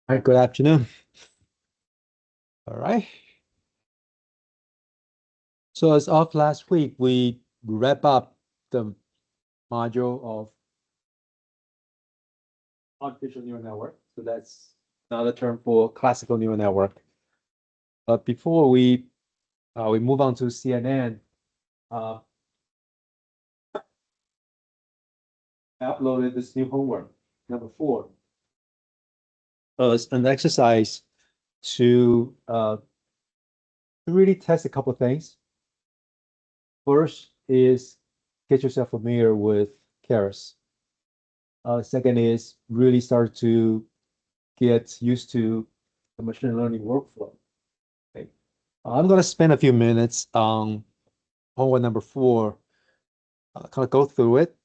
All right, good afternoon. All right. So as of last week, we wrap up the module of artificial neural network. So that's another term for classical neural network. But before we move on to CNN, I uploaded this new homework, number 4, as an exercise to really test a couple of things. First is get yourself familiar with Keras. Second is really start to get used to the machine learning workflow. Okay. I'm going to spend a few minutes on homework number 4, kind of go through it,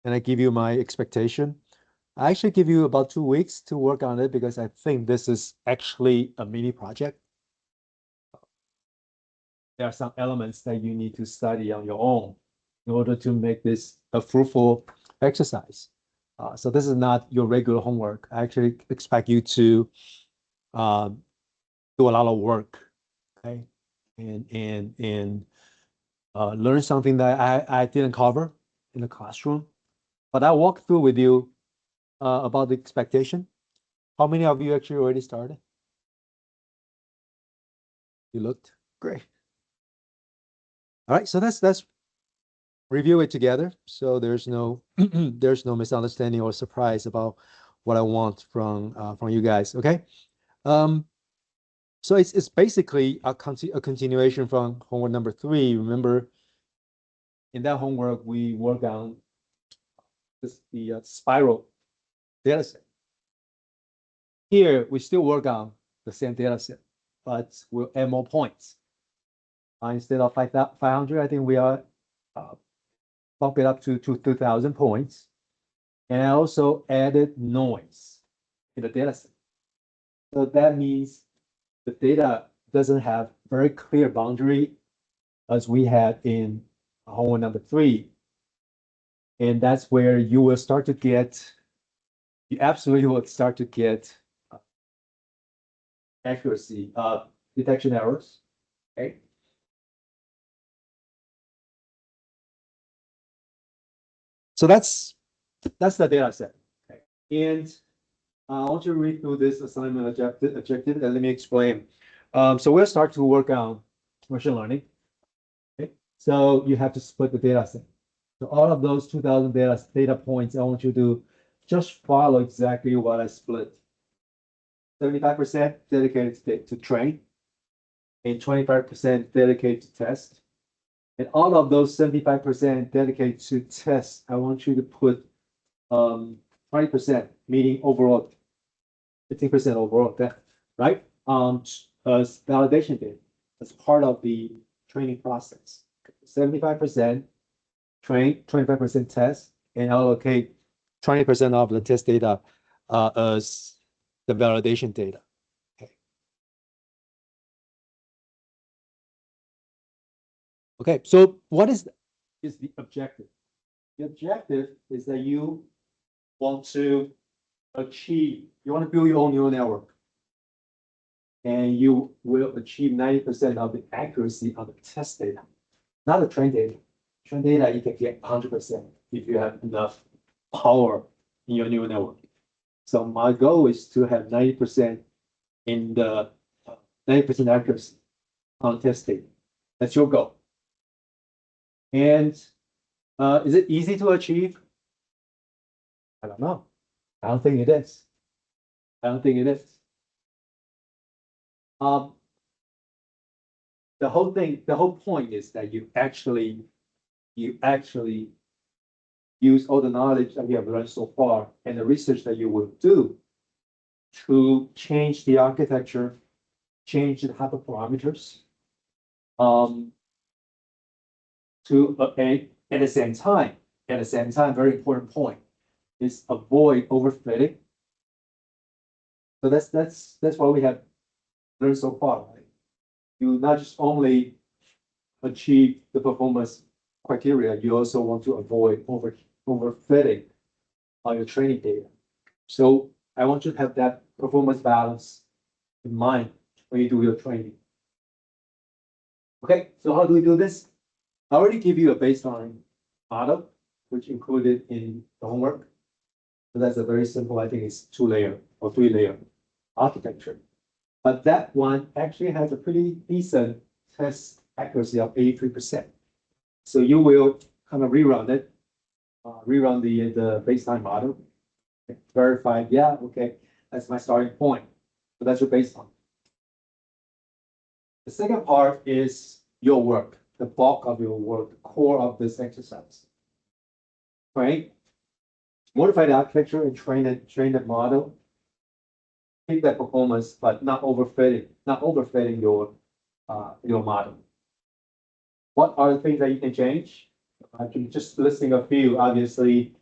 and I give you my expectation. I actually give you about 2 weeks to work on it because I think this is actually a mini project. There are some elements that you need to study on your own in order to make this a fruitful exercise. So this is not your regular homework. I actually expect you to do a lot of work, okay, and learn something that I didn't cover in the classroom. But I walk through with you about the expectation. How many of you actually already started? You looked great. All right, so let's review it together. So there's no there's no misunderstanding or surprise about what I want from you guys. Okay. Um, so it's basically a continuation from homework number 3. Remember, in that homework we work on the spiral data set. Here we still work on the same data set, but we'll add more points. Instead of 500, I think we are bump it up to 2,000 points. And I also added noise in the data set. So that means the data doesn't have very clear boundary as we had in homework number 3. And that's where you will start to get, you absolutely will start to get accuracy detection errors. Okay. So that's the data set. Okay. And I want you to read through this assignment objective and let me explain. So we'll start to work on machine learning. Okay. So you have to split the data set. So all of those 2,000 data points, I want you to just follow exactly what I split. 75% dedicated to train and 25% dedicated to test. And all of those 75% dedicated to test, I want you to put 20%, meaning overall 15% overall, that right? As validation data as part of the training process. 75% train, 25% test, and allocate 20% of the test data as the validation data. Okay. Okay, so what is the objective? The objective is that you want to you want to build your own neural network. And you will achieve 90% of the accuracy of the test data, not the train data. Train data, you can get 100% if you have enough power in your neural network. So my goal is to have 90% in the 90% accuracy on test data. That's your goal. And is it easy to achieve? I don't know. I don't think it is. I don't think it is. The whole point is that you actually use all the knowledge that you have learned so far and the research that you will do to change the architecture, change the hyperparameters, to at the same time, very important point is avoid overfitting. So that's what we have learned so far. Right? You not just only achieve the performance criteria, you also want to avoid overfitting on your training data. So I want you to have that performance balance in mind when you do your training. Okay, so how do we do this? I already give you a baseline model, which included in the homework. So that's a very simple, I think it's 2-layer or 3-layer architecture. But that one actually has a pretty decent test accuracy of 83%. So you will kind of rerun it, rerun the baseline model, verify, yeah, okay, that's my starting point. So that's your baseline. The second part is your work, the bulk of your work, the core of this exercise. Right? Modify the architecture and train the model. Keep that performance, but not overfitting your model. What are the things that you can change? I can just listing a few. Obviously,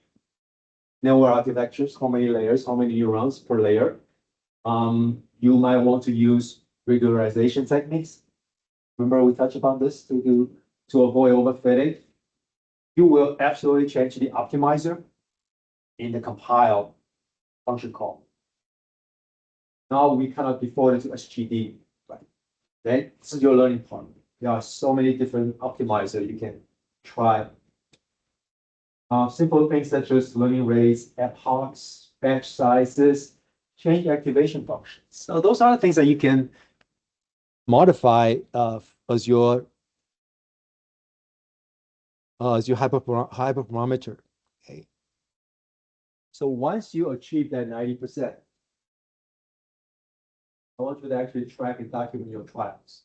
network architectures, how many layers, how many neurons per layer. You might want to use regularization techniques. Remember we touched upon this to avoid overfitting. You will absolutely change the optimizer in the compile function call. Now we kind of default it to SGD, right? Okay, this is your learning part. There are so many different optimizers you can try. Simple things such as learning rates, epochs, batch sizes, change activation functions. So those are the things that you can modify as your hyperparameter. Okay. So once you achieve that 90%, I want you to actually track and document your trials.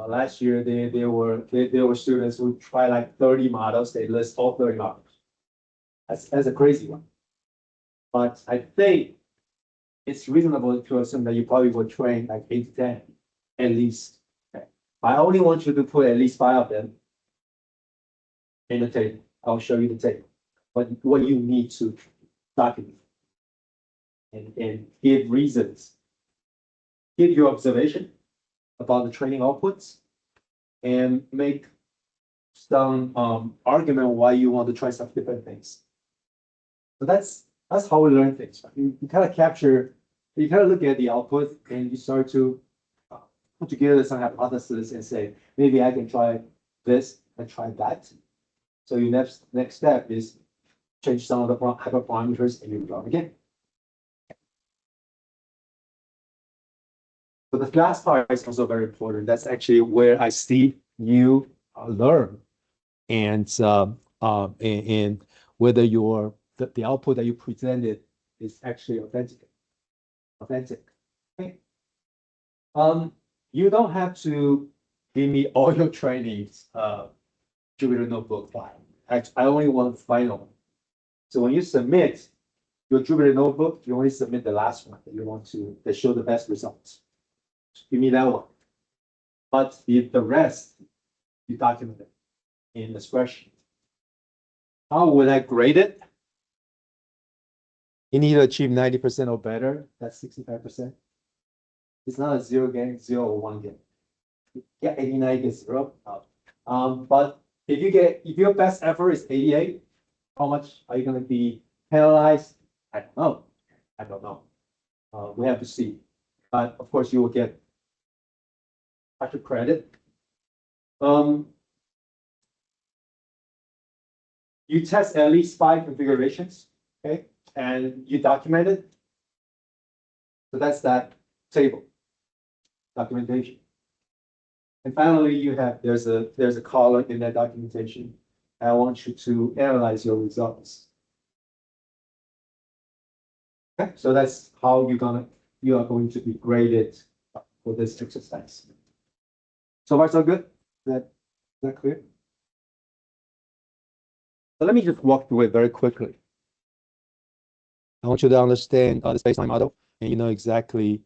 Last year, there were students who tried like 30 models. They list all 30 models. That's a crazy one. But I think it's reasonable to assume that you probably will train like 8 to 10 at least. Okay. I only want you to put at least 5 of them in the table. I'll show you the table. What you need to document and give reasons. Give your observation about the training outputs and make some argument why you want to try some different things. So that's how we learn things. You kind of capture, you kind of look at the output and you start to put together some hypothesis and say, maybe I can try this and try that. So your next step is change some of the hyperparameters and you run again. So the last part is also very important. That's actually where I see you learn, and whether the output that you presented is actually authentic. Okay. You don't have to give me all your trainings Jupyter Notebook file. I only want the final one. So when you submit your Jupyter Notebook, you only submit the last one that you want to that show the best results. Give me that one. But the rest, you document it in the spreadsheet. How would I grade it? You need to achieve 90% or better. That's 65%. It's not a 0 game, 0 or 1 game. Yeah, 89, you get 0. But if your best effort is 88, how much are you going to be penalized? I don't know. We have to see. But of course, you will get extra credit. You test at least 5 configurations, okay, and you document it. So that's that table documentation. And finally, there's a column in that documentation. I want you to analyze your results. Okay, so that's how you are going to be graded for this exercise. So far, so good. Is that clear? So let me just walk through it very quickly. I want you to understand this baseline model, and you know exactly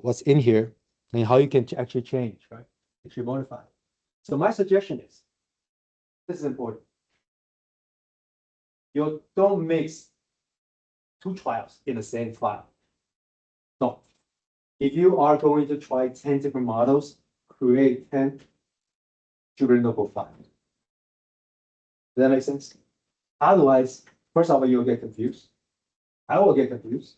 what's in here and how you can actually change, right? Actually modify. So my suggestion is, this is important. You don't mix 2 trials in the same file. No. If you are going to try 10 different models, create 10 Jupyter Notebook files. Does that make sense? Otherwise, first of all, you'll get confused. I will get confused.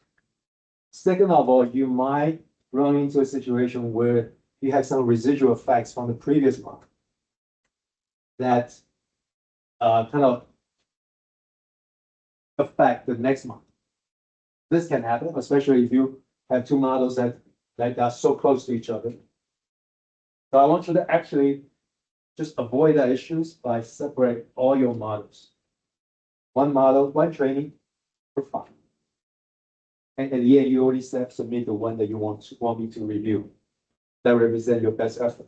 Second of all, you might run into a situation where you have some residual effects from the previous model that kind of affect the next model. This can happen, especially if you have two models that are so close to each other. So I want you to actually just avoid that issues by separate all your models. One model, one training, for fun. And at the end, you already submit the one that you want me to review that represent your best effort.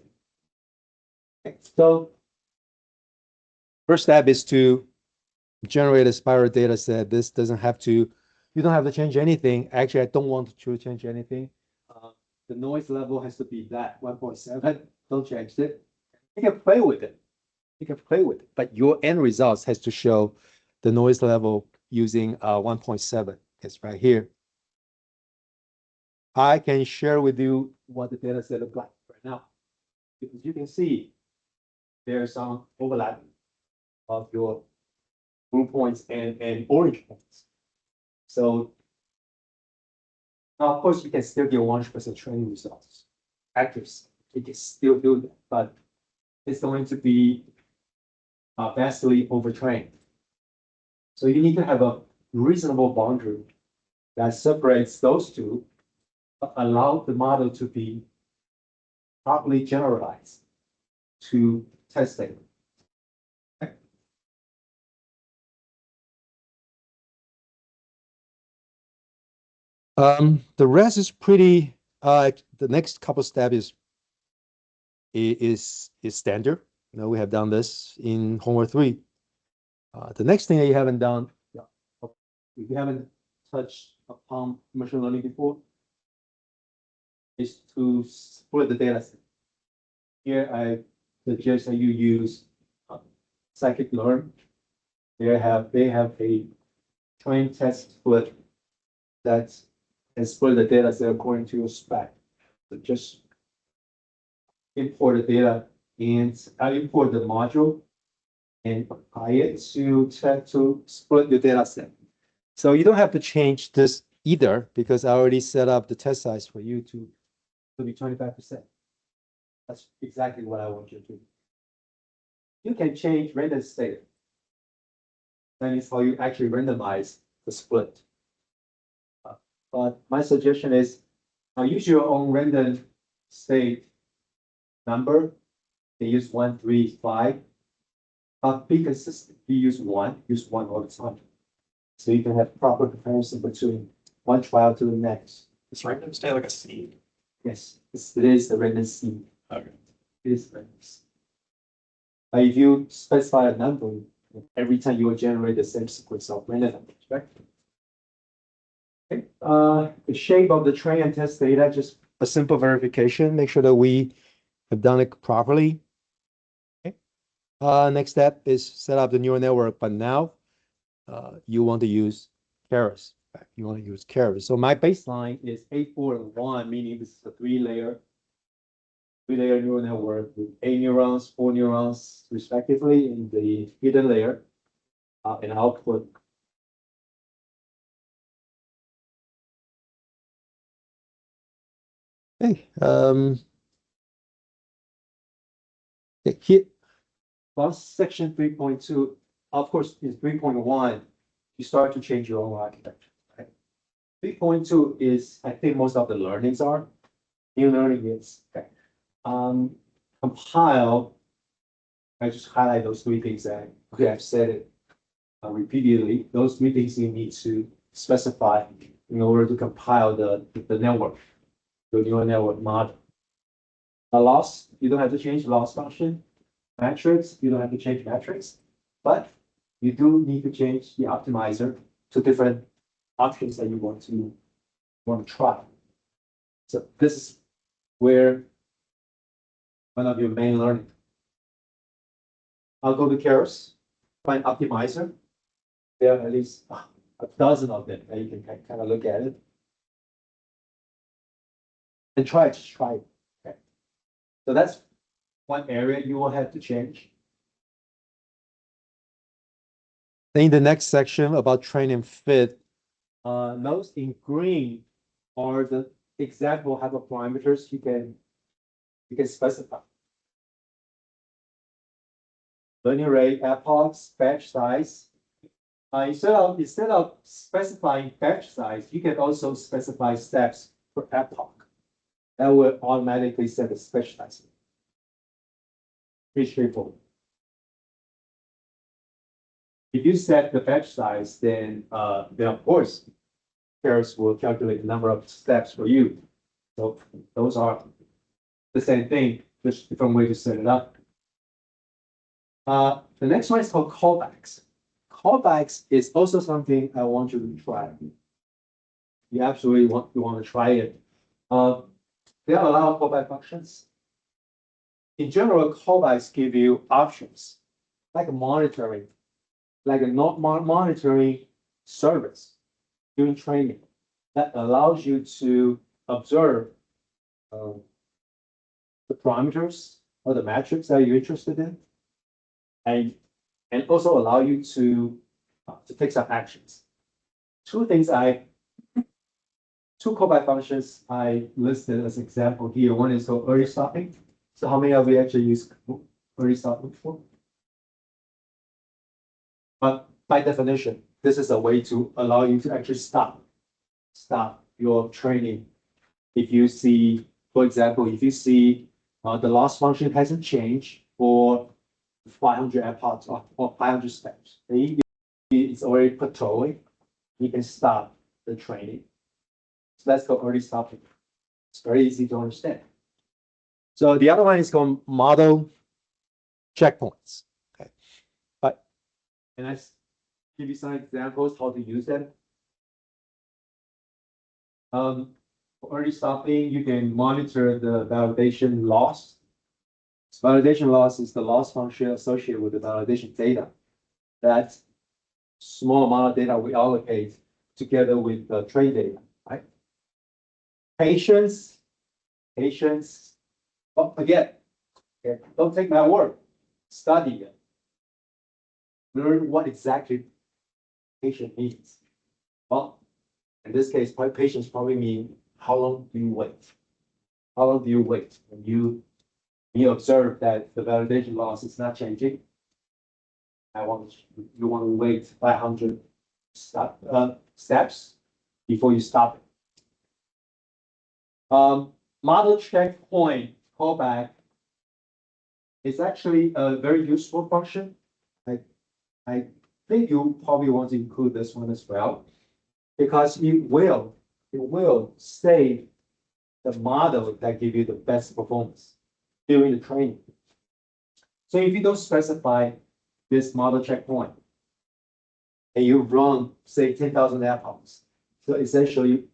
Okay. So first step is to generate a spiral data set. This doesn't have to, you don't have to change anything. Actually, I don't want to change anything. The noise level has to be that 1.7. Don't change it. You can play with it. You can play with it, but your end results has to show the noise level using 1.7. It's right here. I can share with you what the data set looks like right now, because you can see there's some overlap of your blue points and orange points. So now, of course, you can still get 100% training results. Accuracy, you can still do that, but it's going to be vastly overtrained. So you need to have a reasonable boundary that separates those two, but allow the model to be properly generalized to testing. The rest is pretty. The next couple steps is standard. You know, we have done this in homework 3. The next thing that you haven't done, if you haven't touched upon machine learning before, is to split the data set. Here, I suggest that you use scikit-learn. They have a train test split that can split the data set according to your spec. So just import the data and I import the module and apply it to split the data set. So you don't have to change this either because I already set up the test size for you to be 25%. That's exactly what I want you to do. You can change random state. That is how you actually randomize the split. But my suggestion is use your own random state number. They use 1, 3, 5. But be consistent. You use one all the time. So you can have proper comparison between one trial to the next. Is random stay like a seed? Yes, it is the random seed. Okay. It is random seed. If you specify a number, every time you will generate the same sequence of random numbers, right? Okay. The shape of the train and test data, just a simple verification. Make sure that we have done it properly. Okay. Next step is set up the neural network, but now you want to use Keras. You want to use Keras. So my baseline is 8, 4, and 1, meaning this is a three-layer neural network with 8 neurons, 4 neurons, respectively, in the hidden layer, and output. Okay. Here, once section 3.2, of course, in 3.1, you start to change your own architecture. Right? 3.2 is, I think, most of the learnings are. New learning is okay. Compile. I just highlight those 3 things that I've said it repeatedly. Those 3 things you need to specify in order to compile the network, the neural network model. A loss, you don't have to change the loss function. Metrics, you don't have to change metrics, but you do need to change the optimizer to different options that you want to try. So this is where one of your main learning. I'll go to Keras, find optimizer. There are at least a dozen of them that you can kind of look at it and try it. Okay. So that's one area you will have to change. Then in the next section about train and fit, those in green are the example hyperparameters you can specify. Learning rate, epochs, batch size. Instead of specifying batch size, you can also specify steps per epoch. That will automatically set the batch size. Pretty straightforward. If you set the batch size, then of course, Keras will calculate the number of steps for you. So those are the same thing, just different way to set it up. The next one is called callbacks. Callbacks is also something I want you to try. You absolutely want to try it. There are a lot of callback functions. In general, callbacks give you options like monitoring, like a monitoring service during training that allows you to observe the parameters or the metrics that you're interested in, and also allow you to take some actions. Two callback functions I listed as example here. One is called early stopping. So how many of you actually use early stopping before? But by definition, this is a way to allow you to actually stop your training. If you see, for example, if you see the loss function hasn't changed for 500 epochs or 500 steps, it's already plateauing, you can stop the training. So let's go early stopping. It's very easy to understand. So the other one is called model checkpoints. Okay, and I give you some examples how to use them. For early stopping, you can monitor the validation loss. So validation loss is the loss function associated with the validation data. That small amount of data we allocate together with the trade data, right? Patience. Don't forget. Okay, don't take my word. Study it. Learn what exactly patient means. Well, in this case, patience probably mean how long do you wait? How long do you wait when you observe that the validation loss is not changing? You want to wait 500 steps before you stop it. Model checkpoint callback is actually a very useful function. I think you probably want to include this one as well, because it will save the model that give you the best performance during the training. So if you don't specify this model checkpoint and you run, say, 10,000 epochs, so essentially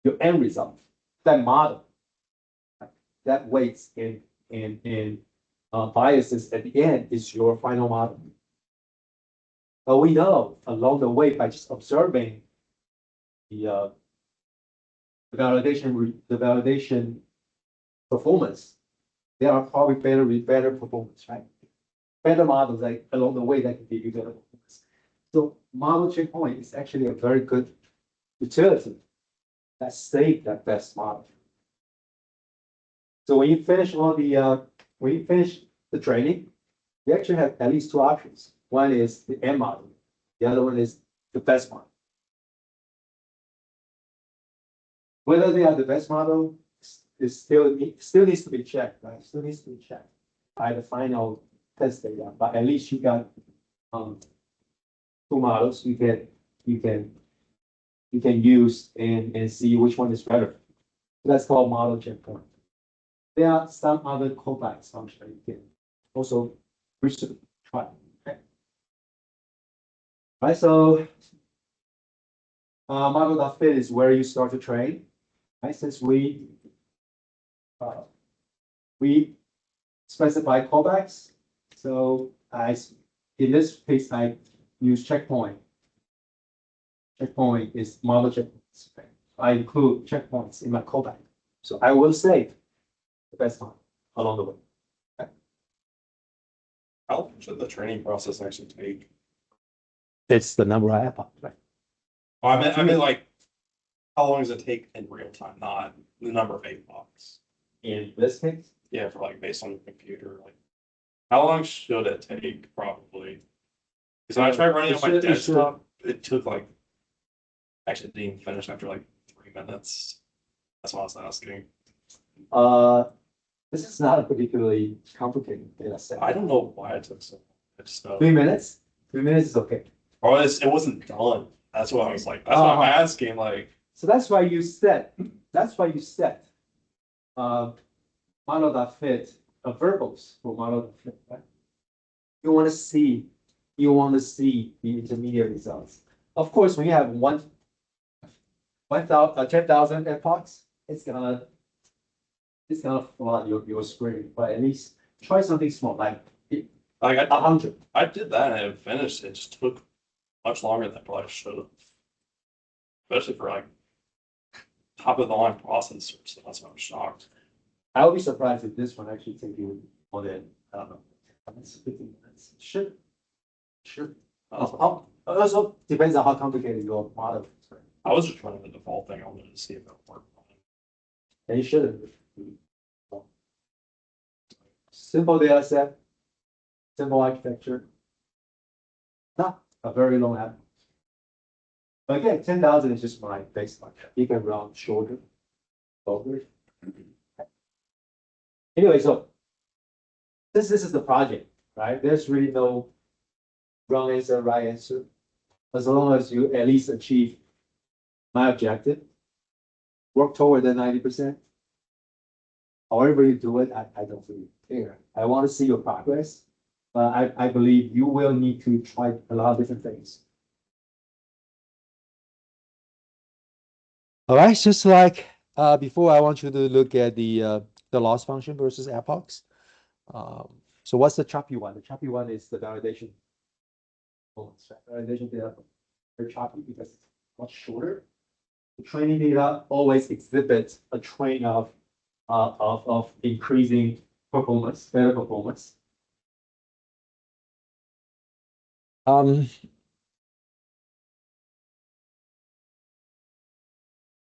your end result, that model, that weights in biases at the end is your final model. But we know along the way by just observing the validation performance, there are probably better performance, right? Better models like along the way that can give you better performance. So model checkpoint is actually a very good utility that saves that best model. So when you finish the training, you actually have at least two options. One is the end model. The other one is the best model. Whether they are the best model is still needs to be checked, right? Still needs to be checked by the final test data. But at least you got two models you can use and see which one is better. So that's called model checkpoint. There are some other callbacks functions you can also research, try. Okay. Right, so model.fit is where you start to train. Right, since we specify callbacks, so in this case I use checkpoint. Checkpoint is model checkpoints. Okay. I include checkpoints in my callback, so I will save the best one along the way. Okay. How long should the training process actually take? It's the number of epochs, right? Oh, I meant like how long does it take in real time, not the number of epochs? In this case, Yeah, for like based on your computer, like how long should it take probably? Because when I tried running It on my should- it should- desktop, it took like, actually it didn't even finish after like 3 minutes. That's what I was asking. this is not a particularly complicated data set. I don't know why it took so long. I just know. 3 minutes? 3 minutes is okay. Or it wasn't done. That's what I was like, that's what I'm asking, like, So that's why you set, model.fit verbals for model.fit, right? You want to see the intermediate results. Of course, when you have 10,000 epochs, it's gonna flood your screen, but at least try something small, like like 100. I did that and it finished. It just took much longer than I probably should have. Especially for like top of the line processors. So that's why I'm shocked. I would be surprised if this one actually take you more than, I don't know, 15 minutes. Should. Also depends on how complicated your model is. Right? I was just running the default thing. I wanted to see if it worked. And you shouldn't. Simple data set, simple architecture. Not a very long app. But again, 10,000 is just my baseline. You can run shorter, longer. Anyway, so this is the project, right? There's really no wrong answer, right answer. As long as you at least achieve my objective, work toward the 90%. However you do it, I don't really care. I want to see your progress, but I believe you will need to try a lot of different things. All right, just like before, I want you to look at the loss function versus epochs. So what's the choppy one? The choppy one is the validation. Validation data are choppy because it's much shorter. The training data always exhibits a trend of increasing performance, better performance.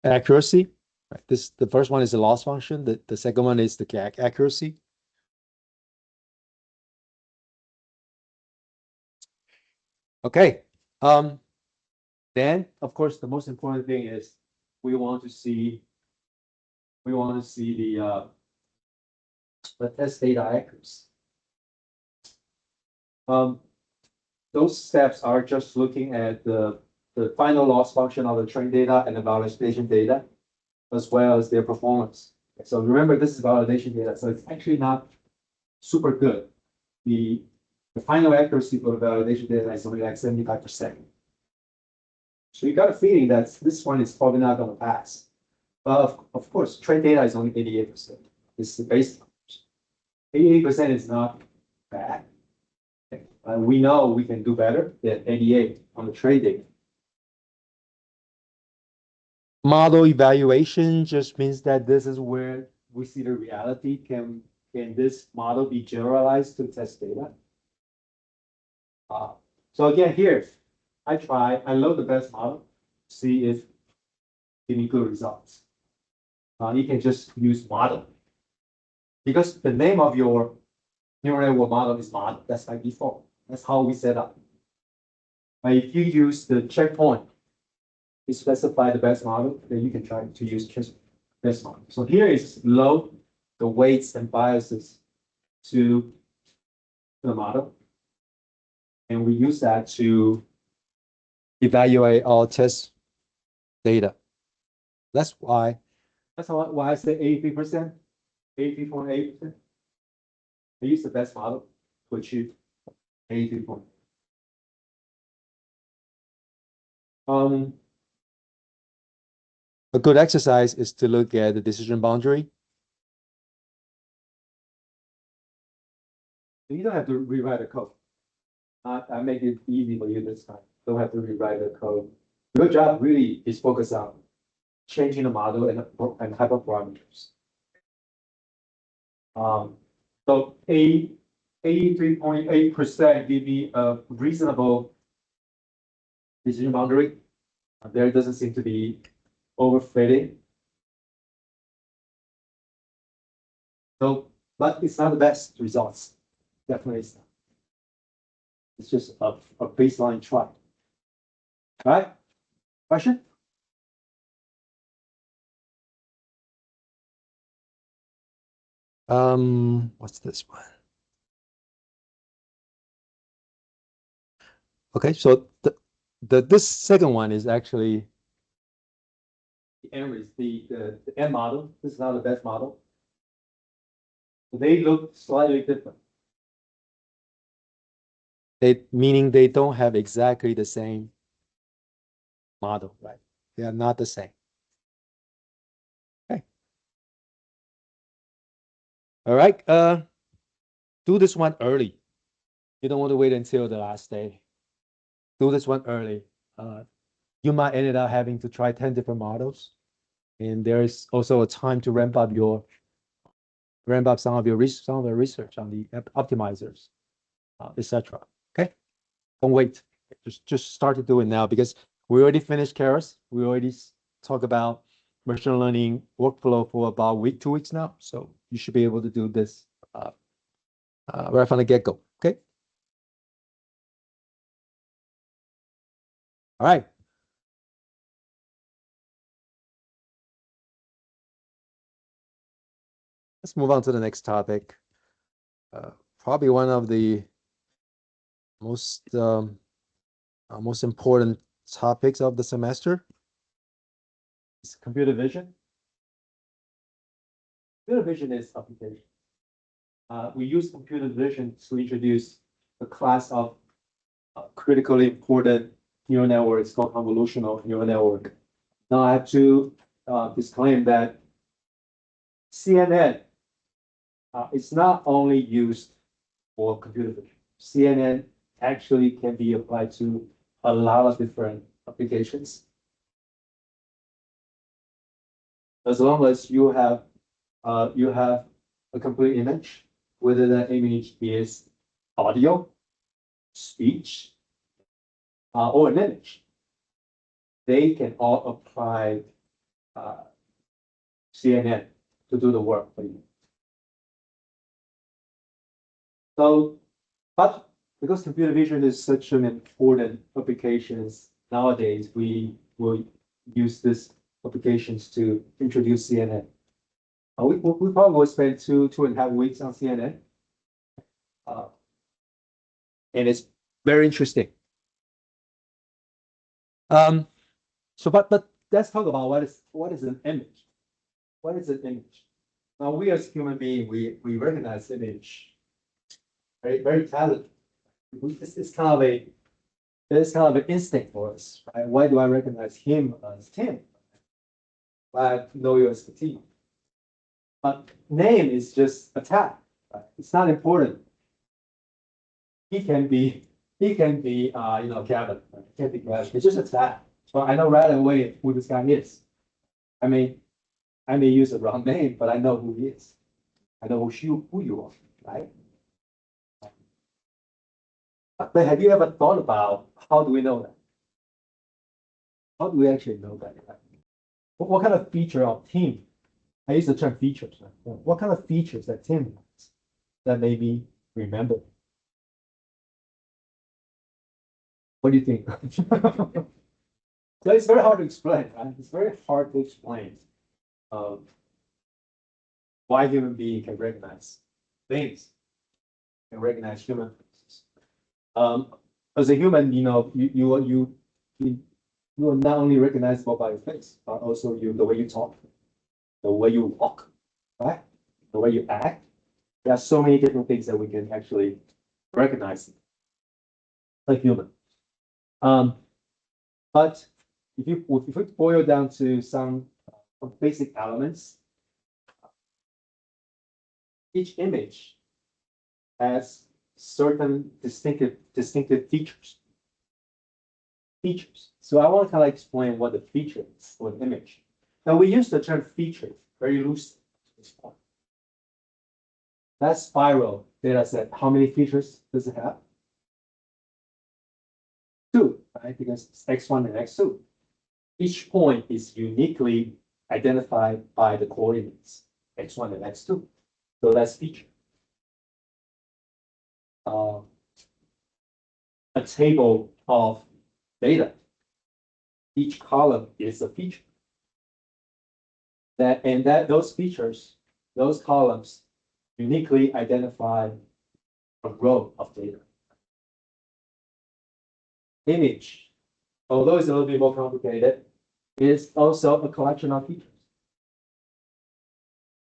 Accuracy. Right. The first one is the loss function. The second one is the accuracy. Okay. Then of course the most important thing is we want to see the test data accuracy. Those steps are just looking at the final loss function of the train data and the validation data, as well as their performance. So remember, this is validation data, so it's actually not super good. The final accuracy for the validation data is only like 75%. So you got a feeling that this one is probably not going to pass. But of course, trade data is only 88%. This is the baseline. 88% is not bad. We know we can do better than 88 on the trade data. Model evaluation just means that this is where we see the reality. Can this model be generalized to test data? So again, here, I load the best model, see if give me good results. You can just use model. Because the name of your neural network model is model, that's by default. That's how we set up. But if you use the checkpoint to specify the best model, then you can try to use just best model. So here is load the weights and biases to the model. And we use that to evaluate our test data. That's why I say 83%, 83.8%. I use the best model to achieve 83.8. A good exercise is to look at the decision boundary. You don't have to rewrite the code. I make it easy for you this time. Don't have to rewrite the code. Your job really is focused on changing the model and hyperparameters. So 83.8% give me a reasonable decision boundary. There doesn't seem to be overfitting. So, but it's not the best results. Definitely it's not. It's just a baseline try. All right? Question? What's this one? Okay, so this second one is actually The average, the M model. This is not the best model. They look slightly different. meaning they don't have exactly the same model, right? They are not the same. Okay. All right. Do this one early. You don't want to wait until the last day. Do this one early. You might end up having to try 10 different models. And there's also a time to ramp up some of the research on the optimizers, etc. Okay. Don't wait. Just start to do it now because we already finished Keras. We already talked about machine learning workflow for about a week, 2 weeks now. So you should be able to do this right from the get-go. Okay. All right. Let's move on to the next topic. Probably one of the most important topics of the semester. It's computer vision. Computer vision is application. We use computer vision to introduce a class of critically important neural networks called convolutional neural network. Now I have to disclaim that CNN is not only used for computer vision. CNN actually can be applied to a lot of different applications. As long as you have a complete image, whether that image is audio, speech, or an image, they can all apply CNN to do the work for you. So, but because computer vision is such an important application nowadays, we will use this applications to introduce CNN. We probably will spend 2.5 weeks on CNN. And it's very interesting. So, but let's talk about what is an image. What is an image? Now, we as human beings, we recognize image very talented. It's kind of an instinct for us, right? Why do I recognize him as Tim? I know you as Tim. But name is just a tag, right? It's not important. He can be Kevin. Right? It can be Kevin. It's just a tag. So I know right away who this guy is. I may use the wrong name, but I know who he is. I know who you are, right? But have you ever thought about how do we know that? How do we actually know that? What kind of feature of Tim? I use the term features. Right? What kind of features that Tim has that made me remember? What do you think? So it's very hard to explain, right? It's very hard to explain why human being can recognize things, can recognize human faces. As a human, you are not only recognizable by your face, but also the way you talk, the way you walk, right? The way you act. There are so many different things that we can actually recognize like human. But if we boil down to some basic elements, each image has certain distinctive features. So I want to kind of explain what the feature is for an image. Now we use the term feature very loosely at this point. That spiral data set, how many features does it have? 2, right? Because it's X1 and X2. each point is uniquely identified by the coordinates, x1 and x2. So that's feature. A table of data. Each column is a feature. Those features, those columns uniquely identify a row of data. Image, although it's a little bit more complicated, is also a collection of features.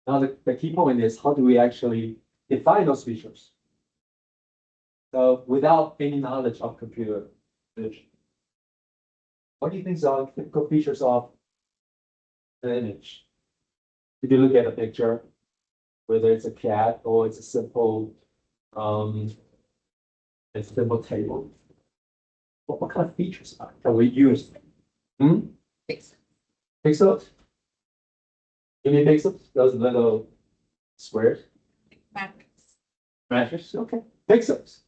Now, the key point is how do we actually define those features? So without any knowledge of computer vision, what do you think are typical features of an image? If you look at a picture, whether it's a cat or it's a simple table, what kind of features can we use? Pixels? You mean pixels? Those little squares? Matrix, okay. Pixels.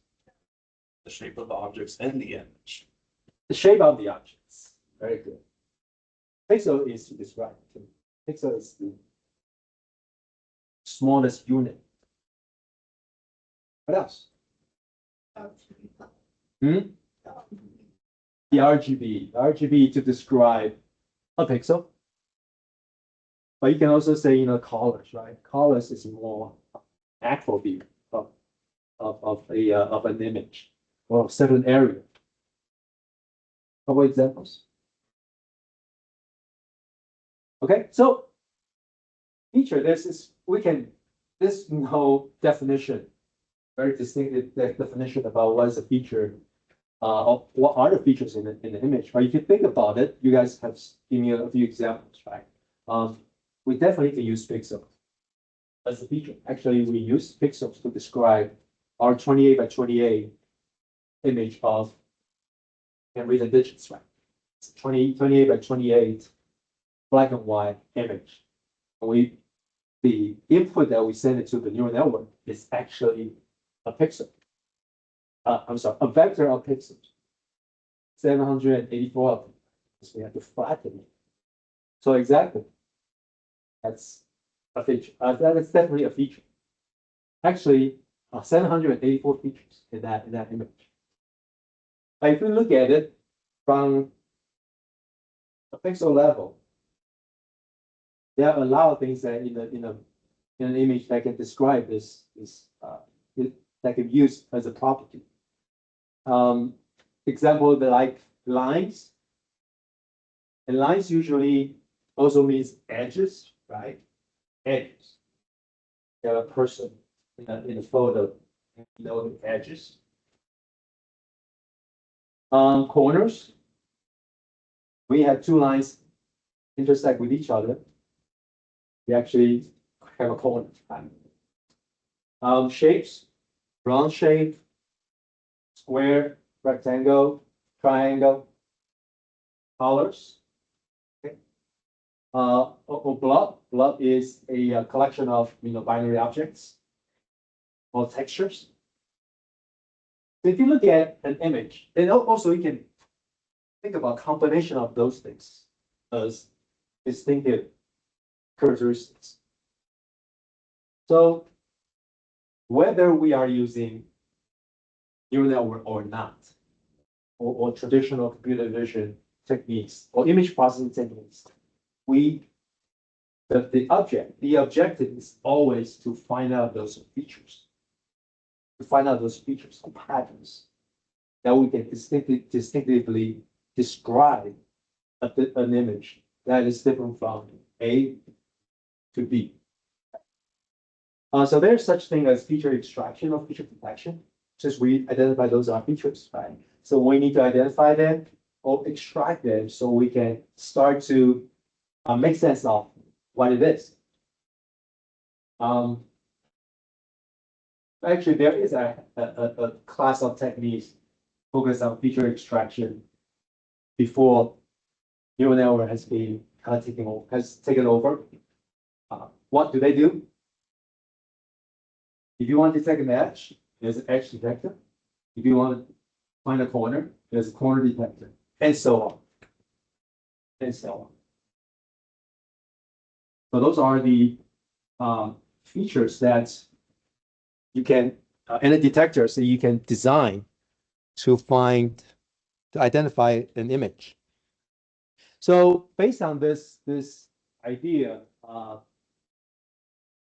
The shape of objects in the image. The shape of the objects. Very good. Pixel is right. Pixel is the smallest unit. What else? The RGB to describe a pixel. But you can also say, colors, right? Colors is more actual view of an image or a certain area. Couple examples. Okay, so feature, this no definition, very distinctive definition about what is a feature, of what are the features in the image. But if you think about it, you guys have given me a few examples, right? We definitely can use pixels as a feature. Actually, we use pixels to describe our 28 by 28 image of, can read the digits, right? It's 28 by 28 black and white image. The input that we send it to the neural network is actually a pixel. I'm sorry, a vector of pixels. 784 of them. So we have to flatten it. So exactly. That's a feature. That is definitely a feature. Actually, 784 features in that image. But if you look at it from a pixel level, there are a lot of things that in an image that can describe this that can be used as a property. Example, like lines. And lines usually also means edges, right? Edges. You have a person in a photo, the edges. Corners. We have two lines intersect with each other. We actually have a corner. Shapes, round shape, square, rectangle, triangle, colors. Okay. Blob is a collection of binary objects or textures. So if you look at an image, then also you can think about combination of those things as distinctive characteristics. So whether we are using neural network or not, or traditional computer vision techniques or image processing techniques, the objective is always to find out those features, or patterns that we can distinctively describe an image that is different from A to B. So there's such thing as feature extraction or feature detection, since we identify those are features, right? So we need to identify them or extract them so we can start to make sense of what it is. Actually, there is a class of techniques focused on feature extraction before neural network has been taken over. What do they do? If you want to detect an edge, there's an edge detector. If you want to find a corner, there's a corner detector, and so on. and so on. So those are the features that you can, and the detectors that you can design to identify an image. So based on this idea,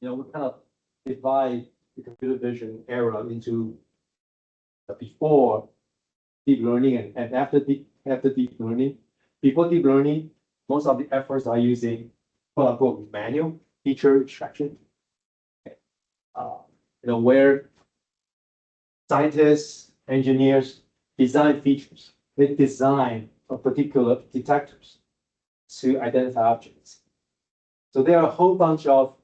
we kind of divide the computer vision era into the before deep learning and after deep learning. Before deep learning, most of the efforts are using quote unquote manual feature extraction. Where scientists, engineers design features, they design a particular detectors to identify objects. So there are a whole bunch of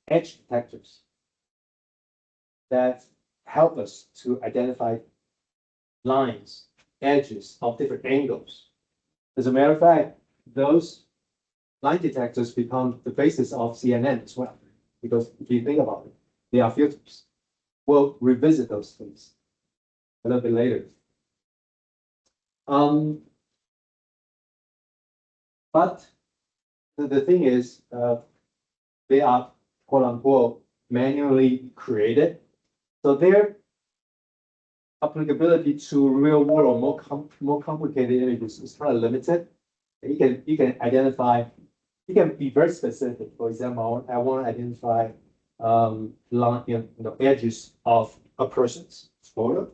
edge detectors that help us to identify lines, edges of different angles. As a matter of fact, those line detectors become the basis of CNN as well, because if you think about it, they are filters. We'll revisit those things a little bit later. But the thing is, they are quote unquote manually created. So their applicability to real world or more complicated images is kind of limited. You can identify, you can be very specific. For example, I want to identify line, edges of a person's photo.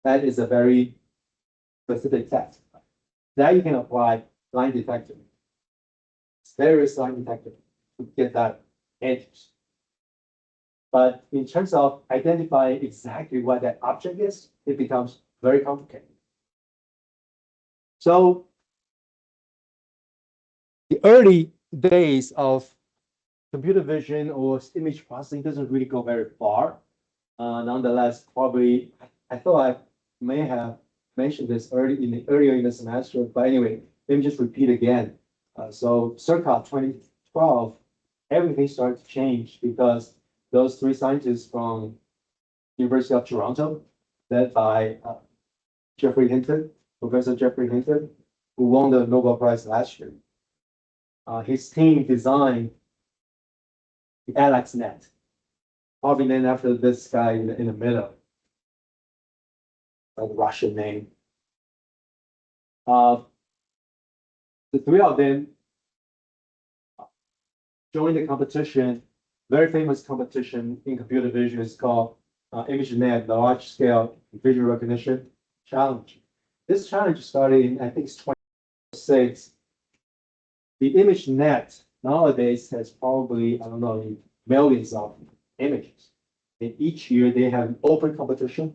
That is a very specific task. That you can apply line detector, various line detector to get that edges. But in terms of identifying exactly what that object is, it becomes very complicated. So the early days of computer vision or image processing doesn't really go very far. Nonetheless, probably I thought I may have mentioned this earlier in the semester, but anyway, let me just repeat again. So circa 2012, everything started to change because those three scientists from University of Toronto, led by Professor Jeffrey Hinton, who won the Nobel Prize last year. His team designed the AlexNet, probably named after this guy in the middle, like Russian name. The three of them joined the competition, very famous competition in computer vision. It's called ImageNet, the Large Scale Visual Recognition Challenge. This challenge started in, I think it's 2006. The ImageNet nowadays has probably, I don't know, millions of images. And each year they have an open competition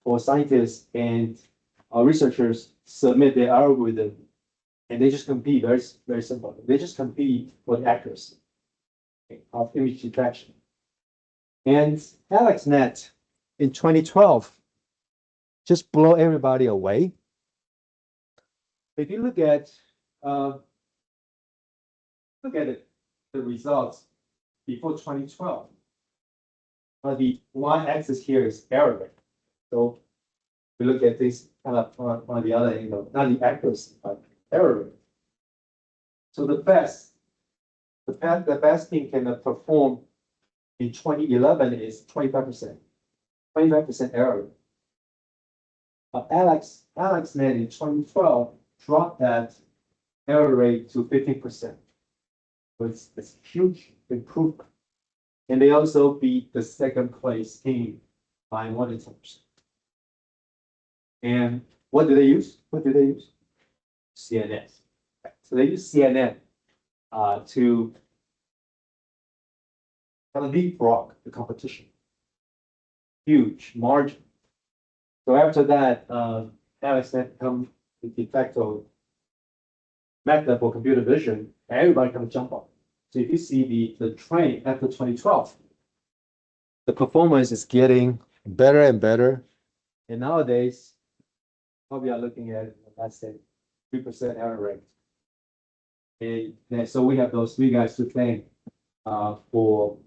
for scientists and researchers submit their algorithm, and they just compete. Very, very simple. They just compete for the accuracy of image detection. And AlexNet in 2012 just blow everybody away. If you look at it, the results before 2012. The y-axis here is error rate. So we look at this kind of on the other angle, not the accuracy, but error rate. So the best thing can perform in 2011 is 25%, 25% error rate. But AlexNet in 2012 dropped that error rate to 15%. So it's a huge improvement. And they also beat the second place team by more than 10%. And what do they use? CNN. So they use CNN to kind of leapfrog the competition. Huge margin. So after that, AlexNet become the de facto method for computer vision, and everybody can jump on. So if you see the trend after 2012, the performance is getting better and better. And nowadays, probably are looking at, let's say, 3% error rate. And so we have those three guys to thank for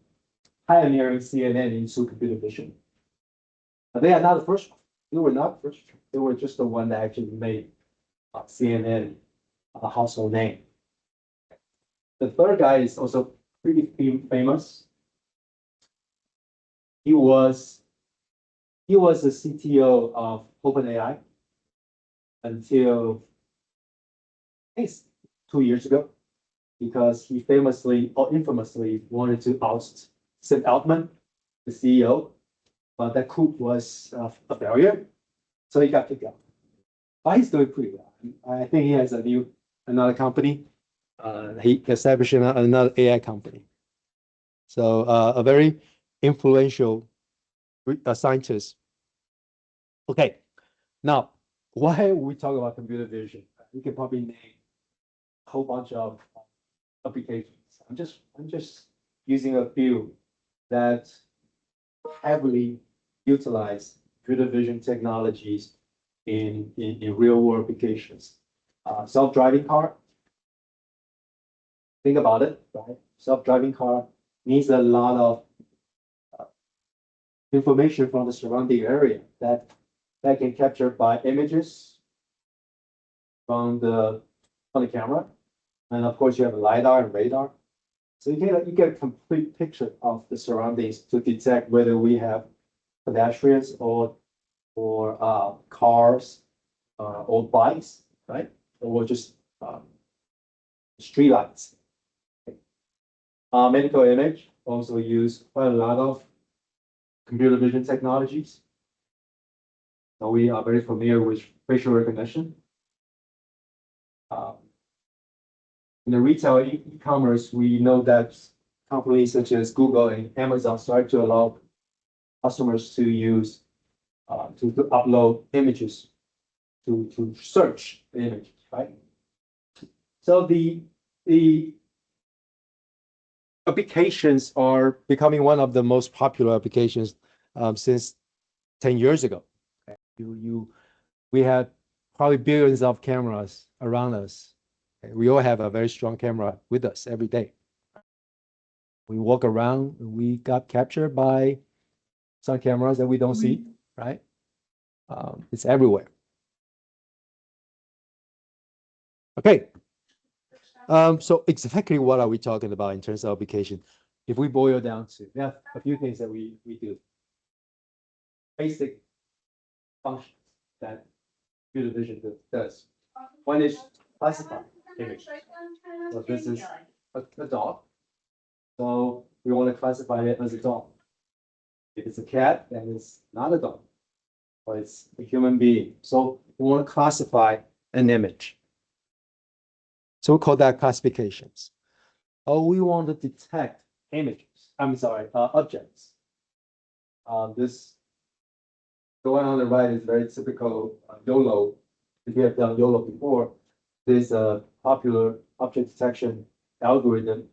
pioneering CNN into computer vision. But they are not the first one. They were not the first one. They were just the one that actually made CNN, a household name. The third guy is also pretty famous. He was the CTO of OpenAI until I think it's 2 years ago, because he famously or infamously wanted to oust Sid Altman, the CEO, but that coup was a failure, so he got kicked out. But he's doing pretty well. I think he has another company. He established another AI company. So a very influential scientist. Okay, now why we talk about computer vision? We can probably name a whole bunch of applications. I'm just using a few that heavily utilize computer vision technologies in real world applications. Self-driving car. Think about it, right? Self-driving car needs a lot of information from the surrounding area that can capture by images from the camera, and of course you have a LiDAR and radar. So you get a complete picture of the surroundings to detect whether we have pedestrians or cars or bikes, right? Or just street lights. Medical image also use quite a lot of computer vision technologies. So we are very familiar with facial recognition. In the retail e-commerce, we know that companies such as Google and Amazon start to allow customers to use to upload images to search the images, right? So the applications are becoming one of the most popular applications since 10 years ago. We had probably billions of cameras around us. We all have a very strong camera with us every day. We walk around, we got captured by some cameras that we don't see, right? It's everywhere. Okay. So exactly what are we talking about in terms of application? If we boil down to, we have a few things that we do. Basic functions that computer vision does. One is classify image. So this is a dog. So we want to classify it as a dog. If it's a cat, then it's not a dog, but it's a human being. So we want to classify an image. So we call that classifications. Oh, we want to detect images. I'm sorry, objects. This the one on the right is very typical YOLO. If you have done YOLO before, there's a popular object detection algorithm,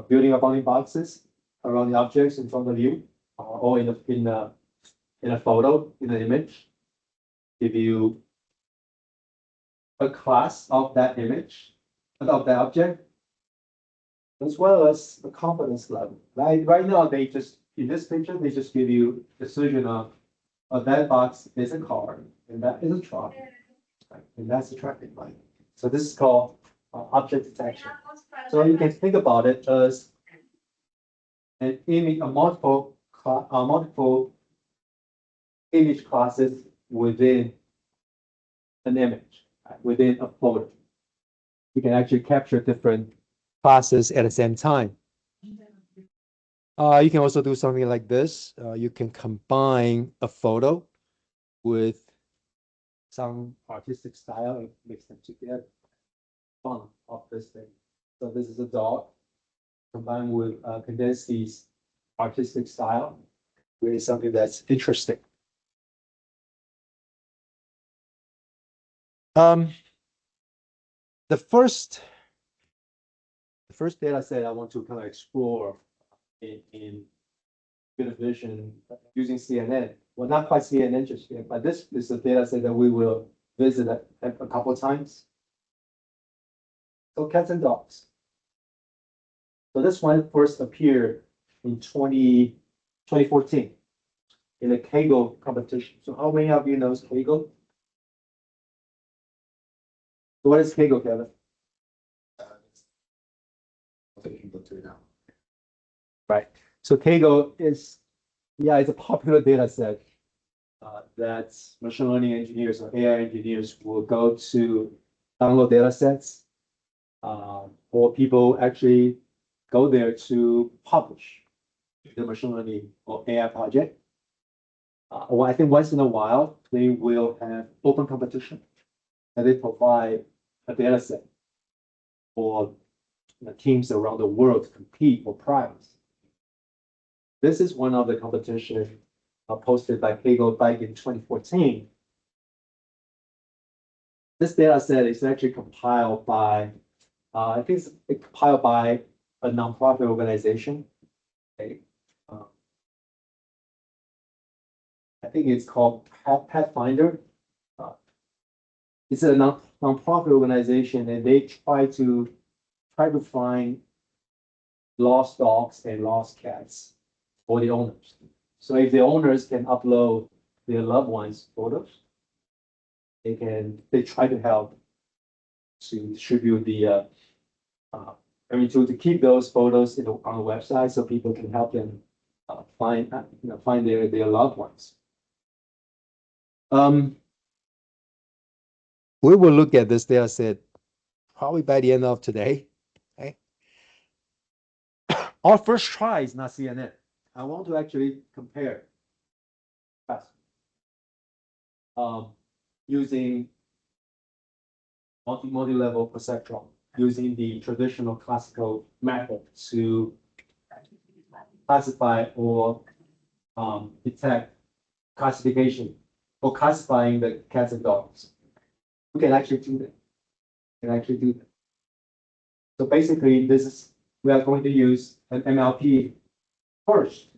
building up bounding boxes around the objects in front of you, or in a photo, in an image. Give you a class of that image, of that object, as well as the confidence level. Right now, they just, in this picture, they just give you the decision of that box is a car, and that is a truck, right? And that's a traffic light. So this is called object detection. So you can think about it as an image, multiple image classes within an image, right? Within a photo. You can actually capture different classes at the same time. You can also do something like this. You can combine a photo with some artistic style and mix them together. Fun of this thing. So this is a dog combined with Kandinsky's artistic style. Really something that's interesting. The first data set I want to kind of explore in computer vision using CNN. Well, not quite CNN just yet, but this is a data set that we will visit a couple of times. So cats and dogs. So this one first appeared in 2014 in a Kaggle competition. So how many of you knows Kaggle? What is Kaggle, Kevin? Right. So Kaggle is, yeah, it's a popular data set that machine learning engineers or AI engineers will go to download data sets, or people actually go there to publish the machine learning or AI project. Well, I think once in a while, they will have open competition and they provide a data set for teams around the world to compete for prize. This is one of the competition posted by Kaggle back in 2014. This data set is actually compiled by, I think it's compiled by a nonprofit organization. Okay. I think it's called Pathfinder. It's a nonprofit organization, and they try to find lost dogs and lost cats for the owners. So if the owners can upload their loved ones' photos, they try to help to distribute the to keep those photos on the website so people can help them find their loved ones. We will look at this data set probably by the end of today. Okay. Our first try is not CNN. I want to actually compare using multi-level perceptron, using the traditional classical method to classify or detect classification or classifying the cats and dogs. We can actually do that. So basically, we are going to use an MLP first,